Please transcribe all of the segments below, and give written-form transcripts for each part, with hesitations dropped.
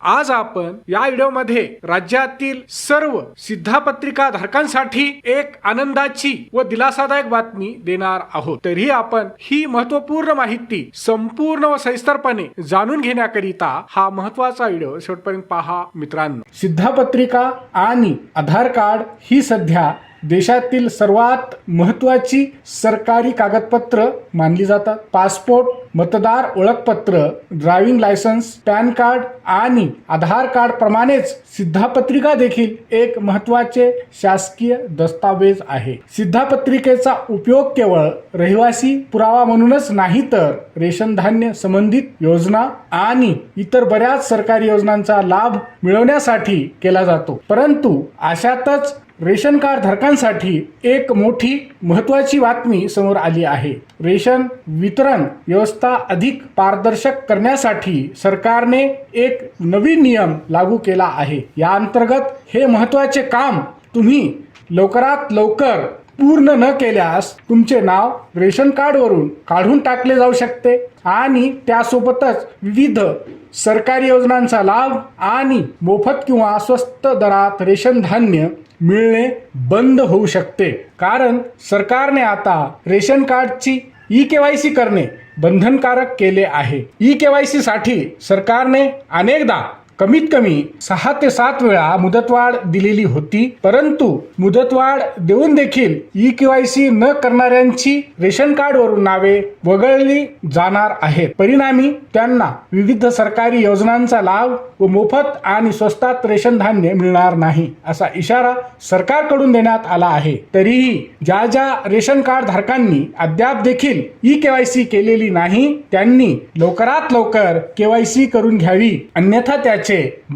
आज आपण या व्हिडिओमध्ये राज्यातील सर्व सिद्धापत्रिका धारकांसाठी एक आनंदाची व दिलासादायक बातमी देणार आहोत। तरी आपण ही महत्त्वपूर्ण माहिती संपूर्ण व सविस्तरपणे जाणून घेण्याकरिता हा महत्त्वाचा व्हिडिओ शेवटपर्यंत पहा मित्रांनो। सिद्धापत्रिका आणि आधार कार्ड ही सध्या देशातील सर्वात महत्त्वाची सरकारी कागदपत्र मानली जातात। पासपोर्ट, मतदार ओळखपत्र, ड्रायव्हिंग लायसन्स, पॅन कार्ड आणि आधार कार्ड प्रमाणेच सिद्धापत्रिका देखील एक महत्त्वाचे शासकीय दस्तावेज आहे। सिद्धापत्रिकेचा उपयोग केवळ रहिवासी पुरावा म्हणूनच नाही तर रेशन धान्य संबंधित योजना आणि इतर बऱ्याच सरकारी योजनांचा लाभ मिळवण्यासाठी केला जातो। परंतु अशातच रेशन कार्ड धारकांसाठी एक मोठी महत्त्वाची बातमी समोर आली आहे। रेशन वितरण व्यवस्था अधिक पारदर्शक करण्यासाठी सरकारने एक नवीन नियम लागू केला आहे। या अंतर्गत हे महत्त्वाचे काम तुम्ही लवकरात लवकर पूर्ण न केल्यास तुमचे नाव रेशन कार्डवरून काढून टाकले जाऊ शकते आणि त्यासोबतच विविध सरकारी योजनांचा लाभ आणि मोफत किंवा स्वस्त दरात रेशन धान्य मिळणे बंद होऊ शकते। कारण सरकारने आता रेशन कार्डची ई-केवायसी करणे बंधनकारक केले आहे। ई-केवायसी साठी सरकारने अनेकदा कमीत कमी 6 ते 7 वेळा मुदतवाढ दिलेली होती, परंतु मुदतवाढ देऊन देखील ई-केवायसी न करणाऱ्यांची रेशन कार्डवरून नावे वगळली जाणार आहेत। परिणामी त्यांना विविध सरकारी योजनांचा लाभ व मोफत आणि स्वस्तात रेशन धान्य मिळणार नाही असा इशारा सरकारकडून देण्यात आला आहे। तरीही ज्या रेशन कार्ड धारकांनी अद्याप देखील ई-केवायसी केलेली नाही त्यांनी लवकरात लवकर केवायसी करून घ्यावी, अन्यथा त्याचे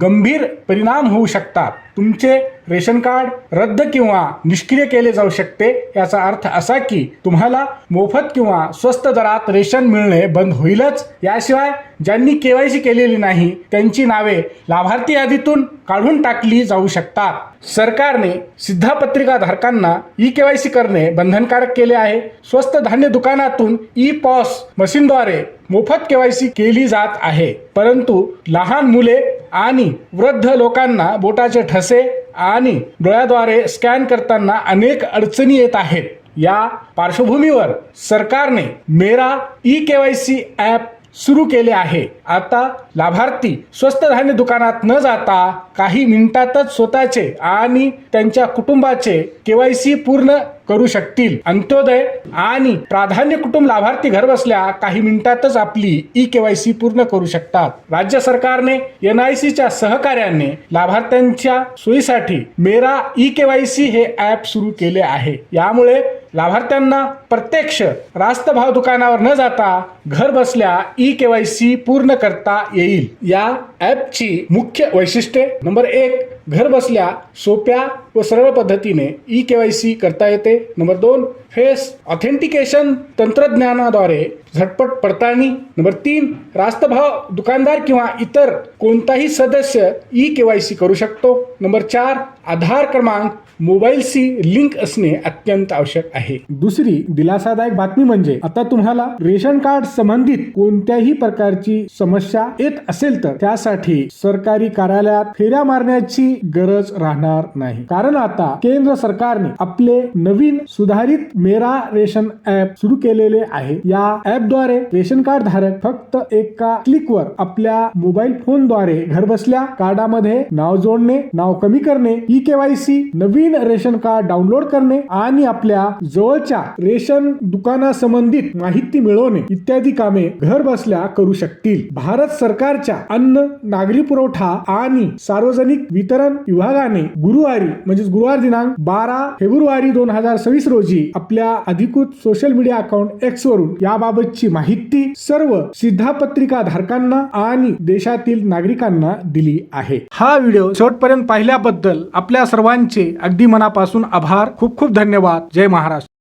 गंभीर परिणाम होऊ शकतात। तुमचे रेशन कार्ड रद्द किंवा निष्क्रिय केले जाऊ शकते। याचा अर्थ असा की तुम्हाला मोफत किंवा स्वस्त दरात रेशन मिळणे बंद होईलच। याशिवाय ज्यांनी केवायसी केलेली नाही त्यांची नावे लाभार्थी यादीतून काढून टाकली जाऊ शकतात। सरकारने सिद्धापत्रिका धारकांना ई-केवायसी करणे बंधनकारक केले आहे। स्वस्त धान्य दुकानातून ई-पॉस मशीनद्वारे मोफत केवायसी केली जात आहे, परंतु लहान मुले आणि वृद्ध लोकांना बोटाचे ठसे आणि डोळ्याद्वारे स्कॅन करताना अनेक अडचणी येत आहेत। या पार्श्वभूमीवर सरकारने मेरा ई-केवायसी ॲप सुरू केले आहे। आता लाभार्थी स्वस्त धान्य दुकानात न जाता काही मिनिटातच स्वतःचे आणि त्यांच्या कुटुंबाचे केवायसी पूर्ण करू शकतील। अंत्योदय आणि प्राधान्य कुटुंब लाभार्थी घरबसल्या काही मिनिटातच आपली ई-केवायसी पूर्ण करू शकतात। राज्य सरकारने NICच्या सहकार्याने लाभार्थ्यांच्या सोयीसाठी मेरा ई-केवायसी हे ॲप सुरू केले आहे। यामुळे लाभार्थ्यांना प्रत्यक्ष रास्त भाव दुकानावर न जाता घर बसल्या ई-केवायसी पूर्ण करता येईल। या ॲपची मुख्य वैशिष्ट्ये: नंबर 1, घर बसल्या सोप्या व सरळ पद्धतीने ई-केवायसी करता येते। नंबर 2, फेस ऑथेंटिकेशन तंत्रज्ञानाद्वारे झटपट पडताळणी। नंबर 3, रास्त भाव दुकानदार किंवा इतर कोणताही सदस्य ई-केवायसी करू शकतो। नंबर 4, आधार क्रमांक मोबाईलशी लिंक असणे अत्यंत आवश्यक आहे। दुसरी दिलासादायक बातमी म्हणजे आता तुम्हाला रेशन कार्ड संबंधित कोणत्याही प्रकारची समस्या येत असेल तर त्यासाठी सरकारी कार्यालयात फेऱ्या मारण्याची गरज राहणार नाही। कारण आता केंद्र सरकारने आपले नवीन सुधारित मेरा रेशन ॲप सुरू केलेले आहे। या ॲपद्वारे रेशन कार्ड धारक फक्त एका क्लिकवर आपल्या मोबाईल फोनद्वारे घरबसल्या कार्डामध्ये नाव जोडणे, नाव कमी करणे, ई-केवायसी, नवीन रेशन कार्ड डाउनलोड करणे आणि आपल्या जवळच्या रेशन दुकानासंबंधित माहिती मिळवणे इत्यादी कामे घर बसल्या करू शकतील। भारत सरकारच्या अन्न, नागरी पुरवठा आणि सार्वजनिक वितरण विभागाने गुरुवार दिनांक 12 फेब्रुवारी 2026 रोजी आपल्या अधिकृत सोशल मीडिया अकाउंट X वरून याबाबतची माहिती सर्व सिद्धापत्रिका धारकांना आणि देशातील नागरिकांना दिली आहे। हा व्हिडिओ शेवटपर्यंत पाहिल्याबद्दल आपल्या सर्वांचे अगदी मनापासून आभार। खूप खूप धन्यवाद। जय महाराष्ट्र।